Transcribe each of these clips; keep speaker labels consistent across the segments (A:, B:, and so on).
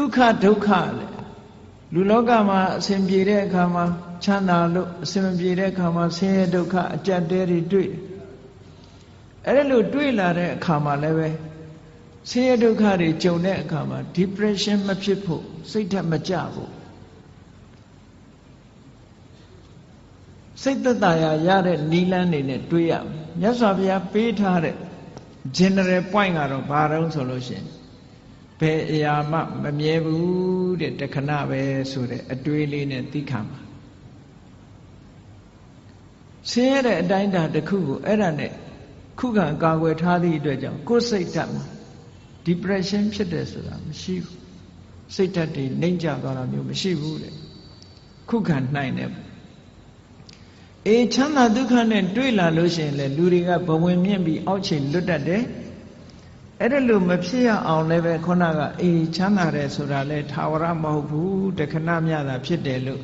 A: Dukkha dukha Luloga ma sembire kama chana lo sembire kama se dukha ajaderi dui. Erelu dui la re kama leve se dukha ri jone kama depression ma phit pho siat that ma ja pho. Siat tataya ya de nilan ni ne dui ya. Myat Swa Bhuya pe tha de general point karo ba taung so lo shin. Be ya ma mye bu de takhana be so de atwei le ne thi kha ma. Sin ya de atain da takhu ko ai da ne khu kha kaawai tha thi atwet jaung ko siat that ma depression phit de soda mashi bu. Siat that de nain ja twa da myo mashi bu de. Khu kha nain de. Chanda dukha ne dui la lo shin le luတွေကဘဝင်မြင့်ပြီးအောက်ခြေလွတ်တတ်တယ်အဲ့ဒါလို့မဖြစ်ရအောင်လည်းပဲခုနကချမ်းသာတယ်ဆိုတာလဲထာဝရမဟုတ်ဘူးတခဏမျှတာဖြစ်တယ်လို့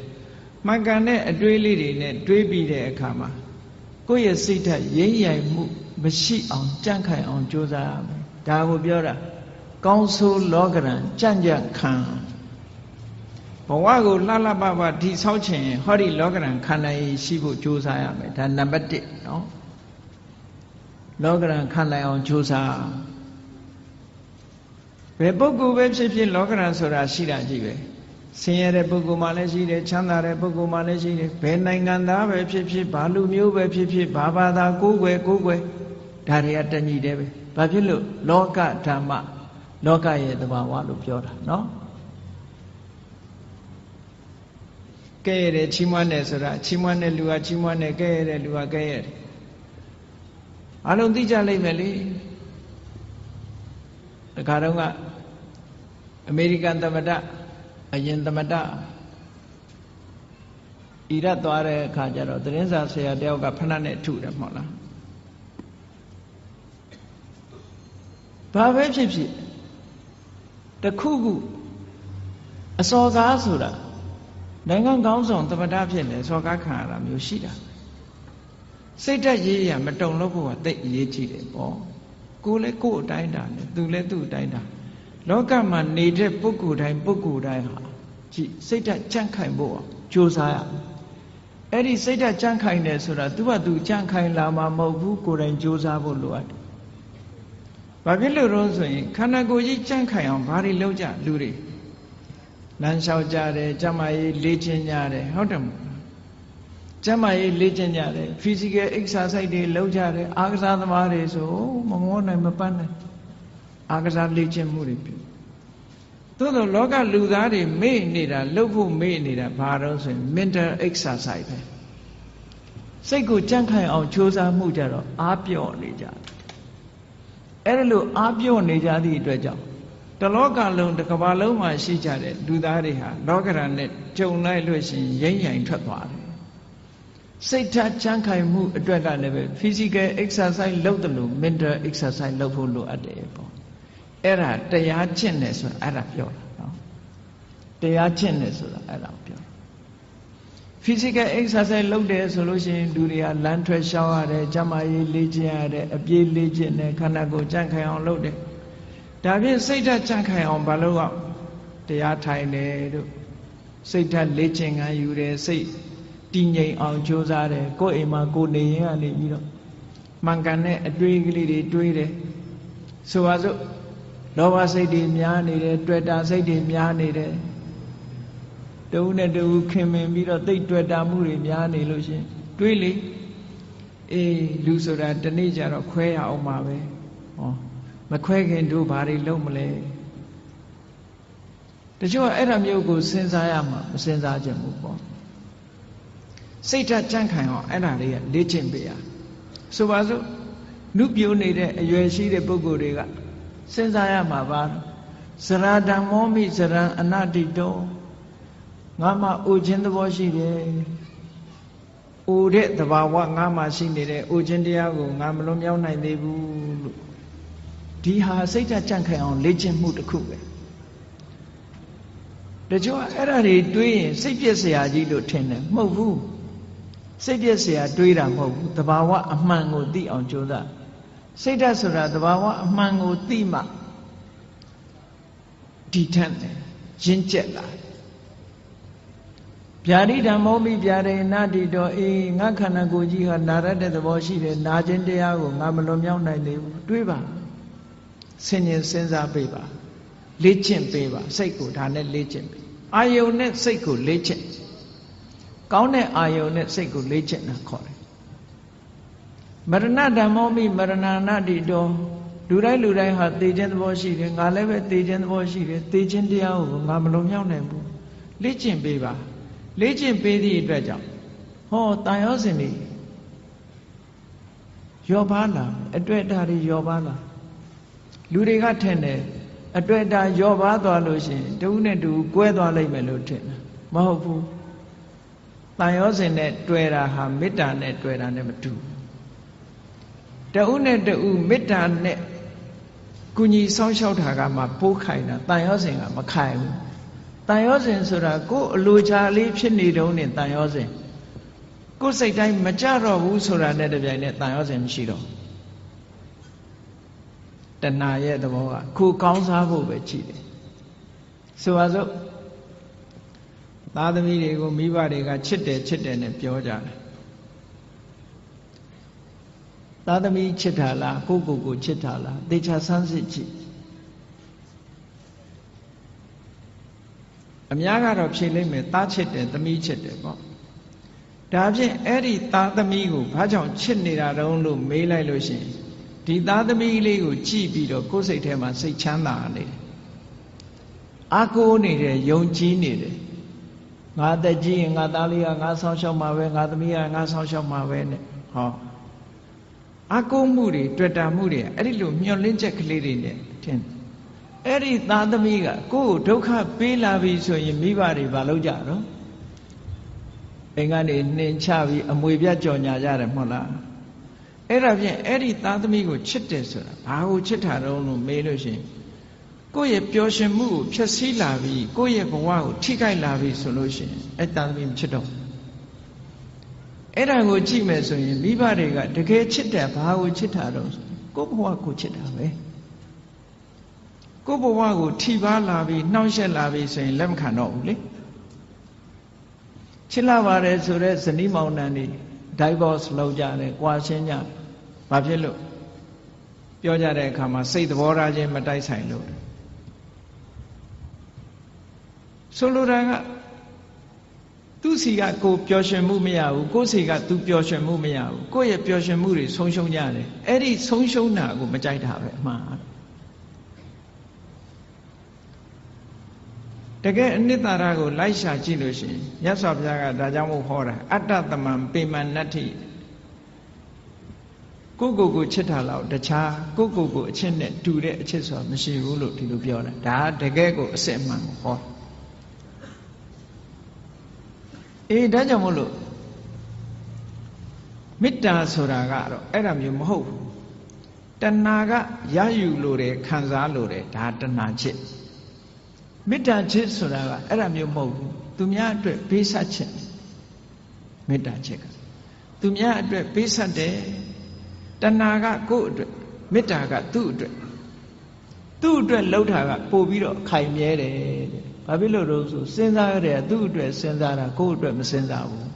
A: မှန်ကန်တဲ့အတွေးလေးတွေနဲ့တွေးပြီးတဲ့အခါမှာကိုယ့်ရဲ့စိတ်ဓာတ်ရိမ့်ရိုင်မှုမရှိအောင်ကြန့်ခိုင်အောင်ကြိုးစားရမယ်ဒါကိုပြောတာကောင်းဆိုးလောကရန်ကြန့်ကြန့်ခံဘဝကိုလှလှပပဒီဆောက်ချင်ဟောဒီလောကရန်ခန္ဓာကြီးရှိဖို့ကြိုးစားရမယ်ဒါနံပါတ်1နော်လောကရန်ခန္ဓာအောင်ကြိုးစားဘယ်ပုဂ္ဂိုလ်ပဲဖြစ်ဖြစ်လောကရန်ဆိုတာရှိတာကြည့်ပဲဆင်းရဲတဲ့ပုဂ္ဂိုလ်မှလည်းရှိတယ်ချမ်းသာတဲ့ပုဂ္ဂိုလ်မှလည်းရှိတယ်ဘယ်နိုင်ငံသားပဲဖြစ်ဖြစ်ဘာလူမျိုးပဲဖြစ်ဖြစ်ဘာဘာသာကိုယ်ွယ်ဒါတွေကတညီတယ်ပဲဘာဖြစ်လို့လောကဓမ္မလောကရဲ့သဘာဝလို့ပြောတာနော်ကဲရတယ်ချီးမွမ်းတယ်ဆိုတာချီးမွမ်းတဲ့လူကချီးမွမ်းတယ်ကဲရတဲ့လူကကဲရတယ်အလုံးသိကြလိမ့်မယ်လေတခါတော့ကအမေရိကန်သမ္မတအရင်သမ္မတအီရတ်သွားတဲ့အခါကျတော့သတင်းစာဆရာတယောက်ကဖဏနဲ့ထုတယ်မဟုတ်လားဘာပဲဖြစ်ဖြစ်တခုခုအစော်ကားဆိုတာနိုင်ငံကောင်းဆောင်သမ္မတဖြစ်နေစော်ကားခံရတာမျိုးရှိတာစိတ်ဓာတ်ရေးရမတုံလို့ဖို့ကသိအရေးကြီးတယ်ပေါ့ကိုယ်လည်းကိုယ်အတိုင်းတာနဲ့သူလည်းသူ့အတိုင်းတာလောကမှာနေတဲ့ပုဂ္ဂိုလ်တိုင်းဟာကြည့်စိတ်ဓာတ်ကြန့်ခိုင်ဖို့ကြိုးစားရအဲ့ဒီစိတ်ဓာတ်ကြန့်ခိုင်တယ်ဆိုတာသူကသူကြန့်ခိုင်လာမှာမဟုတ်ဘူးကိုယ်တိုင်ကြိုးစားဖို့လိုအပ်တယ်ဘာဖြစ်လို့လဲဆိုရင်ခန္ဓာကိုယ်ကြီးကြန့်ခိုင်အောင်ဘာတွေလုပ်ကြလူတွေလမ်းလျှောက်ကြတယ်ကျမကြီးလေ့ကျင့်ကြတယ်ဟုတ်တယ်မဟုတ်လားကျမကြီးလေ့ကျင့်ကြတယ် physical exercise တွေလုပ်ကြတယ်အားကစားသမားတွေဆိုမမောနိုင်မပန်းနိုင်အားကစားလေ့ကျင့်မှုတွေပြုသို့သောလောကလူသားတွေမေ့နေတာလုပ်ဖို့မေ့နေတာဘာလို့ဆိုရင် mental exercise ပဲစိတ်ကိုကြန့်ခိုင်အောင်ကြိုးစားမှုကြတော့အားပြော့နေကြတယ်အဲ့ဒါလို့အားပြော့နေကြသည့်အတွက်ကြောင့်တလောကလုံးတစ်ကမ္ဘာလုံးမှာရှိကြတဲ့လူသားတွေဟာလောကရန်နဲ့ကြုံလိုက်လို့ရှိရင်ရိမ့်ရိုင်ထွက်သွားတယ်စိတ်ဓာတ်ကြန့်ခိုင်မှုအတွက်ကလည်းပဲ physical exercise လုပ်တယ်လို့ mental exercise လုပ်ဖို့လိုအပ်တယ်ပေါ့အဲ့ဒါတရားကျင့်တယ်ဆိုတာအဲ့ဒါပြောတာနော်တရားကျင့်တယ်ဆိုတာအဲ့ဒါပြော physical exercise လုပ်တယ်ဆိုလို့ရှိရင်လူတွေကလမ်းထွက်ရှောင်ရတယ်ကျန်းမာရေးလေ့ကျင့်ရတယ်အပြေးလေ့ကျင့်တယ်ခန္ဓာကိုယ်ကြန့်ခိုင်အောင်လုပ်တယ်ဒါဖြင့်စိတ်ဓာတ်ကြန့်ခိုင်အောင်ဘာလို့အောင်တရားထိုင်တယ်တို့စိတ်ဓာတ်လေ့ကျင့်ခန်းယူတယ်စိတ်တည်ငြိမ်အောင်ကြိုးစားတယ်ကိုယ်အိမ်မှာကိုယ်နေရင်ကနေပြီးတော့မှန်ကန်တဲ့အတွေးကလေးတွေတွေးတယ်ဆိုပါစို့လောဘစိတ်တွေများနေတယ်တွေ့တာစိတ်တွေများနေတယ်တဦးနဲ့တဦးခင်မင်ပြီးတော့သိတွေ့တာမှုတွေများနေလို့ရှင်တွေးလေလူဆိုတာတနေ့ကျတော့ခွဲရအောင်ပါပဲဟောမခွဲခင်တို့ဘာတွေလုပ်မလဲတချို့အဲ့ဒါမျိုးကိုစဉ်းစားရမှာမစဉ်းစားကြဘူးပေါ့စိတ်ဓာတ်ကြန့်ခိုင်အောင်အဲ့ဒါလေးကလေ့ကျင့်ပေးရဆိုပါစို့နုပြိုးနေတဲ့အရွယ်ရှိတဲ့ပုဂ္ဂိုလ်တွေကစဉ်းစားရမှာပါဇရာဓမ္မောမိဇရံအနတ္တိတောငါမှအိုခြင်းသဘောရှိတယ်အိုတဲ့သဘာဝငါမှရှိနေတယ်အိုခြင်းတရားကိုငါမလွန်မြောက်နိုင်သေးဘူးလို့ဒီဟာစိတ်ဓာတ်ကြန့်ခိုင်အောင်လေ့ကျင့်မှုတစ်ခုပဲတချို့အဲ့ဒါတွေတွေးရင်စိတ်ပြည့်စရာကြီးလို့ထင်တယ်မဟုတ်ဘူးစိတ်ပြည့်စရာတွေးတာမဟုတ်ဘူးသဘာဝအမှန်ကိုသိအောင်ကြိုးစားစိတ်ဓာတ်ဆိုတာသဘာဝအမှန်ကိုသိမှဒီထက်တယ် ရင့်ကျက်လာဗျာတိဓမ္မောမိဗျာရေနာတိတောအေးငါခန္ဓာကိုယ်ကြီးဟာနာရတဲ့သဘောရှိတယ်နာခြင်းတရားကိုငါမလွန်မြောက်နိုင်သေးဘူးတွေးပါဆင်ញင်စဉ်းစားပေးပါလေ့ကျင့်ပေးပါစိတ်ကိုဒါနဲ့လေ့ကျင့်ပေးအာယုန်နဲ့စိတ်ကိုလေ့ကျင့်ကောင်းတဲ့အာယုန်နဲ့စိတ်ကိုလေ့ကျင့်တာခေါ်တယ်မရဏဓမ္မောမိမရဏနာတိတောလူတိုင်းဟာသေခြင်းသဘောရှိတယ်ငါလည်းပဲသေခြင်းသဘောရှိတယ်သေခြင်းတရားကိုငါမလွန်မြောက်နိုင်ဘူးလေ့ကျင့်ပေးပါလေ့ကျင့်ပေးသည့်အတွက်ကြောင့်ဟောတန်ရောစဉ်တွေယောပါလာအတွေ့အတာတွေယောပါလာလူတွေကထင်တယ်အတွေ့အတာယောပါသွားလို့ရှိရင်တဦးနဲ့တူကွဲသွားလိမ့်မယ်လို့ထင်တယ်မဟုတ်ဘူးတန်ရောစဉ်နဲ့တွေ့တာဟာမေတ္တာနဲ့တွေ့တာနဲ့မတူတဦးနဲ့တူမေတ္တာနဲ့ကုညီဆောင်းလျှောက်တာကမှပိုးခိုင်တာတန်ရောစဉ်ကမခိုင်ဘူးတန်ရောစဉ်ဆိုတာကိုယ်အလိုချလေးဖြစ်နေတုန်းနဲ့တန်ရောစဉ်ကိုယ်စိတ်တိုင်းမကြတော့ဘူးဆိုတာနဲ့တပြိုင်နက်တန်ရောစဉ်မရှိတော့တဏှာရဲ့သဘောကကိုယ်ကောင်းစားဖို့ပဲရှိတယ်ဆိုပါစို့သားသမီးတွေကိုမိဘတွေကချစ်တယ်နဲ့ပြောကြတယ်သားသမီးချစ်တာလားကိုကိုချစ်တာလားသေချာဆန်းစစ်ကြည့်အများကတော့ဖြေလိုက်မယ်သားချစ်တယ်သမီးချစ်တယ်ပေါ့ဒါဖြင့်အဲ့ဒီသားသမီးကိုဘာကြောင့်ချစ်နေတာတုံးလို့မေးလိုက်လို့ရှိရင်ဒီသားသမီးလေးကိုကြည့်ပြီးတော့ကိုယ်စိတ်ထဲမှာစိတ်ချမ်းသာနေတယ်အာကိုးနေတယ်ယုံကြည်နေတယ်ငါတက်ကြီးရင်ငါသားလေးကငါဆောင်းရှောက်မှာပဲငါသမီးကငါဆောင်းရှောက်မှာပဲနဲ့ဟောအာကိုးမှုတွေတွေ့တာမှုတွေအဲ့ဒီလိုမျောလင်းချက်ကလေးတွေနဲ့ထင်အဲ့ဒီသားသမီးကကိုယ့်ကိုဒုက္ခပေးလာပြီဆိုရင်မိဘတွေဘာလုပ်ကြတော့အိမ်ကနေနှင်ချပြီးအမွေပြတ်ကြော်ညာကြတယ်မဟုတ်လားအဲ့ဒါဖြင့်အဲ့ဒီသားသမီးကိုချစ်တယ်ဆိုတာဘာကိုချစ်တာတော့လို့မေးလို့ရှိရင်ကိုယ့်ရဲ့ပျော်ရွှင်မှုကိုဖျက်ဆီးလာပြီးကိုယ့်ရဲ့ဘဝကိုထိခိုက်လာပြီဆိုလို့ရှိရင်အဲ့သားသမီးမချစ်တော့အဲ့ဒါကိုကြည့်မယ်ဆိုရင်မိဘတွေကတကယ်ချစ်တယ်ဘာကိုချစ်တာတော့ကိုယ့်ဘဝကိုချစ်တာပဲကိုယ့်ဘဝကိုထိပါလာပြီးနှောင့်ယှက်လာပြီးဆိုရင်လက်မခံတော့ဘူးလေချစ်လာပါတယ်ဆိုတော့ဇနီးမောင်နှံတွေ divorce လုပ်ကြတယ်၊ကွာရှင်းကြတယ်။ဘာဖြစ်လို့ပြောကြတဲ့အခါမှာစိတ်သဘောထားချင်းမတိုက်ဆိုင်လို့ဆိုလိုတာကသူ့စီကကိုပျော်ရွှင်မှုမရဘူးကိုယ့်စီကသူပျော်ရွှင်မှုမရဘူးကိုယ့်ရဲ့ပျော်ရွှင်မှုတွေဆုံးရှုံးကြတယ်အဲ့ဒီဆုံးရှုံးတာကိုမကြိုက်တာပဲအမှားတကယ်အနှစ်သာရကိုလိုက်ရှာကြည့်လို့ရှိရင်မြတ်စွာဘုရားကဒါကြောင့်မို့ဟောတာအတ္တသမံပေမနတ္ထိကိုချစ်တာလောက်တခြားကိုအချစ်နဲ့တူတဲ့အချစ်ဆိုတာမရှိဘူးလို့ဒီလိုပြောတာဒါတကယ်ကိုအစစ်အမှန်ကိုဟောဒါကြောင့်မို့လို့မေတ္တာဆိုတာကတော့အဲ့ဒါမျိုးမဟုတ်ဘူးတဏှာကရယူလို့တယ်ခံစားလို့တယ်ဒါတဏှာချစ်မေတ္တာချစ်ဆိုတာကအဲ့ဒါမျိုးမဟုတ်ဘူးသူများအတွက်ပေးဆက်ခြင်းမေတ္တာချစ်ကသူများအတွက်ပေးဆက်တယ်တဏှာကကိုယ့်အတွက်မေတ္တာကသူ့အတွက်လှုပ်တာကပို့ပြီးတော့ခိုင်မြဲတယ်တဲ့ဘာဖြစ်လို့လို့ဆိုစဉ်းစားရတယ်သူ့အတွက်စဉ်းစားတာကိုယ့်အတွက်မစဉ်းစားဘူး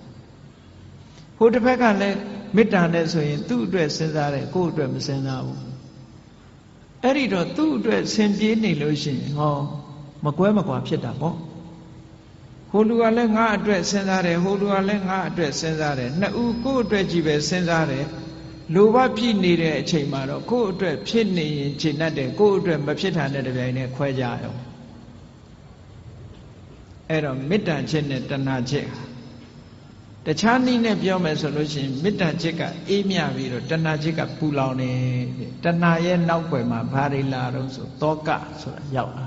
A: ဟိုတစ်ဖက်ကလည်းမေတ္တာနဲ့ဆိုရင်သူ့အတွက်စဉ်းစားတယ်ကိုယ့်အတွက်မစဉ်းစားဘူးအဲ့ဒီတော့သူ့အတွက်ဆင်ပြေးနေလို့ရှိရင်ဟောမကွဲမကွာဖြစ်တာပေါ့ဟိုလူကလည်းငါအတွက်စဉ်းစားတယ်ဟိုလူကလည်းငါအတွက်စဉ်းစားတယ်နှစ်ဦးကိုယ့်အတွက်ကြီးပဲစဉ်းစားတယ်လိုဘဖြစ်နေတဲ့အချိန်မှာတော့ကိုယ့်အတွက်ဖြစ်နေရင်ခြေနဲ့တယ်ကိုယ့်အတွက်မဖြစ်တာနဲ့တပြိုင်တည်းခွဲကြရောအဲ့တော့မေတ္တာချစ်နဲ့တဏှာချစ်တခြားနည်းနဲ့ပြောမယ်ဆိုလို့ရှိရင်မေတ္တာချစ်ကအေးမြပြီးတော့တဏှာချစ်ကပူလောင်နေတဏှာရဲ့နောက်ွယ်မှာဘာတွေလာတော့ဆိုတောကဆိုတာရောက်လာ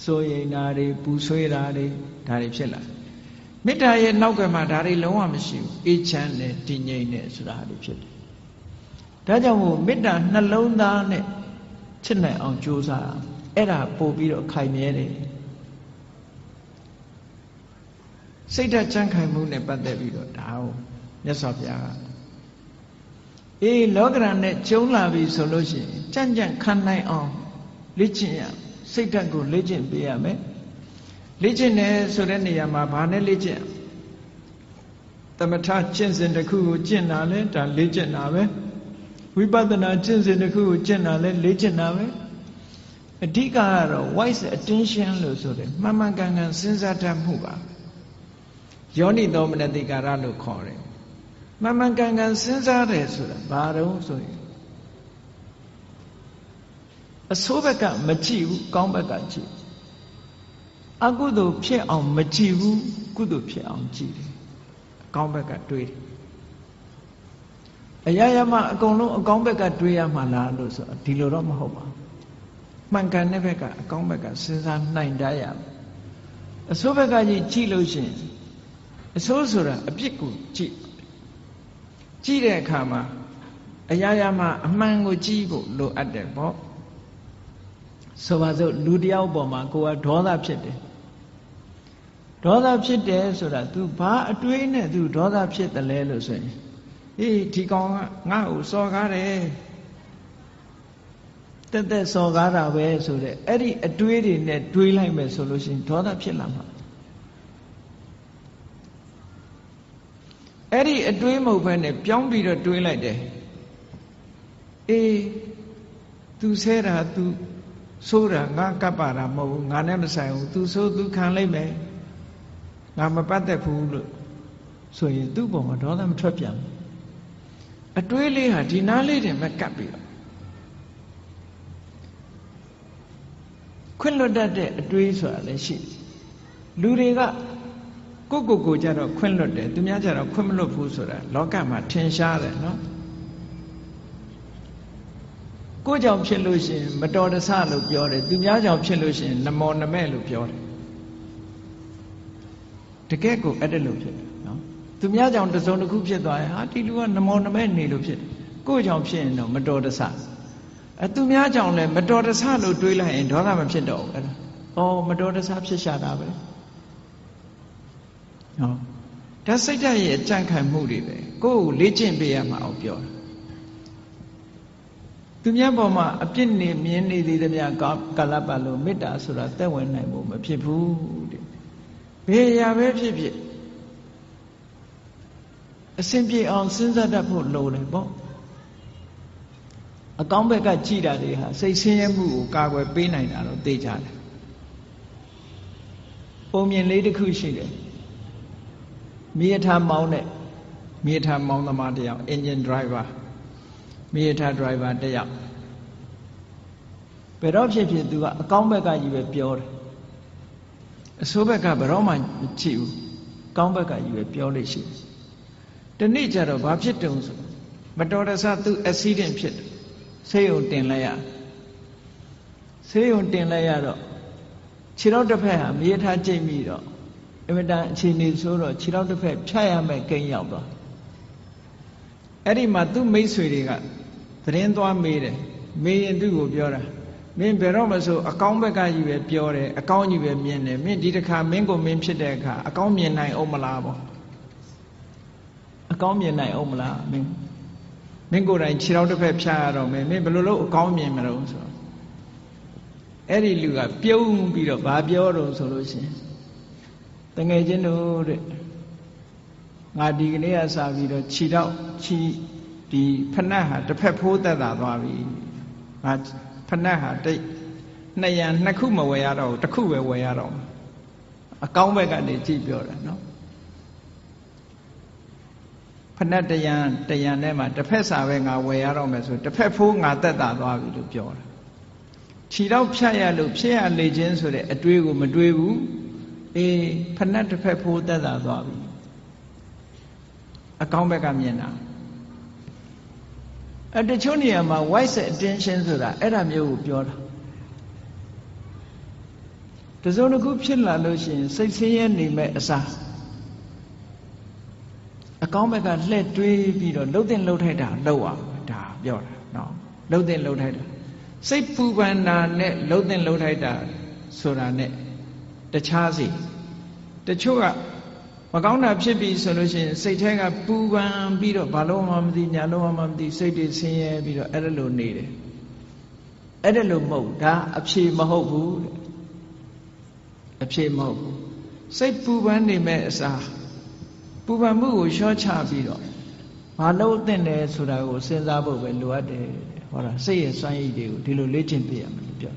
A: စိုးရိမ်တာတွေပူဆွေးတာတွေဒါတွေဖြစ်လာမေတ္တာရဲ့နောက်ကမှာဒါတွေလုံးဝမရှိဘူးအေးချမ်းတယ်တည်ငြိမ်တယ်ဆိုတာတွေဖြစ်တယ်ဒါကြောင့်မို့မေတ္တာနှလုံးသားနဲ့ချစ်နိုင်အောင်ကြိုးစားအဲ့ဒါပို့ပြီးတော့ခိုင်မြဲတယ်စိတ်ဓာတ်ကြံ့ခိုင်မှုနဲ့ပတ်သက်ပြီးတော့ဒါကိုမြတ်စွာဘုရားကလောကရန်နဲ့ကျုံလာပြီဆိုလို့ရှိရင်ကြံ့ကြံ့ခံနိုင်အောင်လေ့ကျင့်ရစိတ်ဓာတ်ကိုလေ့ကျင့်ပေးရမယ် လေ့ကျင့်တယ်ဆိုတဲ့နေရာမှာဘာနဲ့လေ့ကျင့်သမထကျင့်စဉ်တစ်ခုကိုကျင့်တာလဲဒါလေ့ကျင့်တာပဲဝိပဿနာကျင့်စဉ်တစ်ခုကိုကျင့်တာလဲလေ့ကျင့်တာပဲအဓိကကတော့ wise attention လို့ဆိုတယ်မှန်မှန်ကန်ကန်စဉ်းစားတတ်မှုပါယောနိသောမနတိကာရလို့ခေါ်တယ်မှန်မှန်ကန်ကန်စဉ်းစားတယ်ဆိုတာဘာတော့ဆိုရင်အဆိုးဘက်ကမကြည့်ဘူးကောင်းဘက်ကကြည့်အကုသိုလ်ဖြစ်အောင်မကြည့်ဘူးကုသိုလ်ဖြစ်အောင်ကြည့်တယ်အကောင်းဘက်ကတွေးတယ်အရာရာမှာအကုန်လုံးအကောင်းဘက်ကတွေးရမှာလားလို့ဆိုဒီလိုတော့မဟုတ်ပါဘူးမှန်ကန်တဲ့ဘက်ကအကောင်းဘက်ကစဉ်းစားနိုင်တတ်ရမယ်အဆိုးဘက်ကကြည့်လို့ရှိရင်အဆိုးဆိုတာအပြစ်ကိုကြည့်တဲ့အခါမှာအရာရာမှာအမှန်ကိုကြည့်ဖို့လိုအပ်တယ်ပေါ့ဆိုပါစို့လူတယောက်ပေါ်မှာကိုယ်ကဒေါသဖြစ်တယ်ဒေါသဖြစ်တယ်ဆိုတာ तू ဘာအတွေးနဲ့ तू ဒေါသဖြစ်တယ်လဲလို့ဆိုရင်အေးဒီကောင်ကငါ့ကိုစော်ကားတယ်တက်စော်ကားတာပဲဆိုတဲ့အဲ့ဒီအတွေးတွေနဲ့တွေးလိုက်မယ်ဆိုလို့ရှိရင်ဒေါသဖြစ်လာမှာအဲ့ဒီအတွေးမဟုတ်ဘဲနဲ့ပြောင်းပြီးတော့တွေးလိုက်တယ်အေး तू ဆဲတာ तू ဆိုးတာငါကပ်ပါတာမဟုတ်ဘူးငါနဲ့မဆိုင်ဘူး तू ဆိုး तू ခံလိုက်မယ်ငါမပတ်သက်ဘူးလို့ဆိုရင်သူ့ပုံမှာဒေါသမထွက်ပြန်ဘူးအတွေးလေးဟာဒီနားလေးတင်မဲ့ကပ်ပြီးတော့ခွင့်လွတ်တတ်တဲ့အတွေးဆိုတာလည်းရှိတယ်လူတွေကကိုကြတော့ခွင့်လွတ်တယ်သူများကြတော့ခွင့်မလွတ်ဘူးဆိုတာလောကမှာထင်ရှားတယ်နော်ကိုကြောင့်ဖြစ်လို့ရှိရင်မတော်တဆလို့ပြောတယ်သူများကြောင့်ဖြစ်လို့ရှိရင်နမောနမဲ့လို့ပြောတယ်တကယ်ကိုအဲ့ဒါလို့ဖြစ်တယ်နော်သူများကြောင့်တစုံတစ်ခုဖြစ်သွားရင်ဟာဒီလူကနမောနမဲ့နေလို့ဖြစ်တယ်ကိုကြောင့်ဖြစ်ရင်တော့မတော်တဆသူများကြောင့်လည်းမတော်တဆလို့တွေးလိုက်ရင်ဒေါသမဖြစ်တော့ဘူးအဲ့ဒါဩမတော်တဆဖြစ်ရှာတာပဲနော်ဒါစိတ်ဓာတ်ရဲ့အကြံခံမှုတွေပဲကိုယ်ကိုလေ့ကျင့်ပေးရမှာအောင်ပြောတာသူများပေါ်မှာအပြစ်နေမြင်နေသေးသမျှကာလပတ်လို့မေတ္တာဆိုတာသက်ဝင်နိုင်ဖို့မဖြစ်ဘူးတဲ့ဘယ်ရာပဲဖြစ်ဖြစ်အစဉ်ပြေအောင်စဉ်းစားတတ်ဖို့လိုတယ်ပေါ့အကောင်းဘက်ကကြည်တာတွေဟာစိတ်ဆင်းရဲမှုကိုကာကွယ်ပေးနိုင်တာတော့သိကြတယ်ပုံမြင်လေးတစ်ခုရှိတယ်မြေထားမောင်းတဲ့မြေထားမောင်းသမားတစ်ယောက် engine driver မြေထား driver တစ်ယောက်ဘယ်တော့ဖြစ်သူကအကောင်းဘက်ကကြီးပဲပြောတယ်အဆိုးဘက်ကဘယ်တော့မှမကြည့်ဘူးကောင်းဘက်ကကြီးပဲပြောလို့ရှိတယ်ဒီနေ့ကျတော့ဘာဖြစ်တုံဆိုမတော်တဆသူ accident ဖြစ်တယ်ဆေးရုံတင်လိုက်ရဆေးရုံတင်လိုက်ရတော့ခြေထောက်တစ်ဖက်ဟာမြေထားကျိတ်ပြီးတော့အင်မတန်အခြေအနေဆိုတော့ခြေထောက်တစ်ဖက်ဖြတ်ရမယ်ကိန်းရောက်သွားအဲ့ဒီမှာသူ့မိတ်ဆွေတွေကသတင်းသွားမေးတယ်မေးရင်သူ့ကိုပြောတာမင်းဘယ်တော့မှဆိုအကောင်းဘက်ကကြီးပဲပြောတယ်အကောင်းကြီးပဲမြင်တယ်မင်းဒီတစ်ခါမင်းကိုမင်းဖြစ်တဲ့အခါအကောင်းမြင်နိုင်အောင်မလားပေါ့အကောင်းမြင်နိုင်အောင်မလားမင်းကိုယ်တိုင်ခြေထောက်တစ်ဖက်ဖြတ်ရတော့မင်းဘယ်လိုလုပ်အကောင်းမြင်မလို့ဆိုတော့အဲ့ဒီလူကပြုံးပြီးတော့ဘာပြောတော့ဆိုလို့ရှိရင်တငယ်ချင်းတို့တဲ့ငါဒီကနေ့ကစပြီးတော့ခြေထောက်ဒီဖနက်ဟာတစ်ဖက်ဖိုးသက်သာသွားပြီငါဖနက်ဟာတိတ်နှစ်ခုမဝယ်ရတော့ဘူးတစ်ခုပဲဝယ်ရတော့အကောင်းဘက်ကနေကြည့်ပြောတာနော်ဖနက်တရံထဲမှာတစ်ဖက်စာပဲငါဝယ်ရတော့မယ်ဆိုတစ်ဖက်ဖိုးငါသက်သာသွားပြီလို့ပြောတာခြေတော့ဖြတ်ရလို့ဖြစ်ရလေခြင်းဆိုတဲ့အတွေးကိုမတွေးဘူးအေးဖနက်တစ်ဖက်ဖိုးသက်သာသွားပြီအကောင်းဘက်ကမြင်တာတချို့နေရာမှာ wise attention ဆိုတာအဲ့ဒါမျိုးကိုပြောတာတစုံတစ်ခုဖြစ်လာလို့ရှိရင်စိတ်ဆင်းရဲနေမဲ့အစားအကောင်းဘက်ကလှည့်တွေးပြီးတော့လှုပ်တင်လှုပ်ထိုက်တာလှုပ်အောင်ဒါပြောတာနော်လှုပ်တင်လှုပ်ထိုက်တာစိတ်ပူပန်တာနဲ့လှုပ်တင်လှုပ်ထိုက်တာဆိုတာနဲ့တခြားစီတချို့ကမကောင်းတာဖြစ်ပြီဆိုလို့ရှိရင်စိတ်ထဲကပူပန်ပြီးတော့ဘာလို့မှမသိညာလို့မှမသိစိတ်တွေဆင်းရဲပြီးတော့အဲ့ဒါလိုနေတယ်အဲ့ဒါလိုမဟုတ်ဒါအဖြေမဟုတ်ဘူး အဖြစ်မဟုတ်ဘူးစိတ်ပူပန်နေမဲ့အစားပူပန်မှုကိုလျှော့ချပြီးတော့ဘာလို့သင့်တယ်ဆိုတာကိုစဉ်းစားဖို့ပဲလိုအပ်တယ်ဟောတာစိတ်ရဲ့စွမ်းရည်တွေကိုဒီလိုလေ့ကျင့်ပြရမယ်လို့ပြော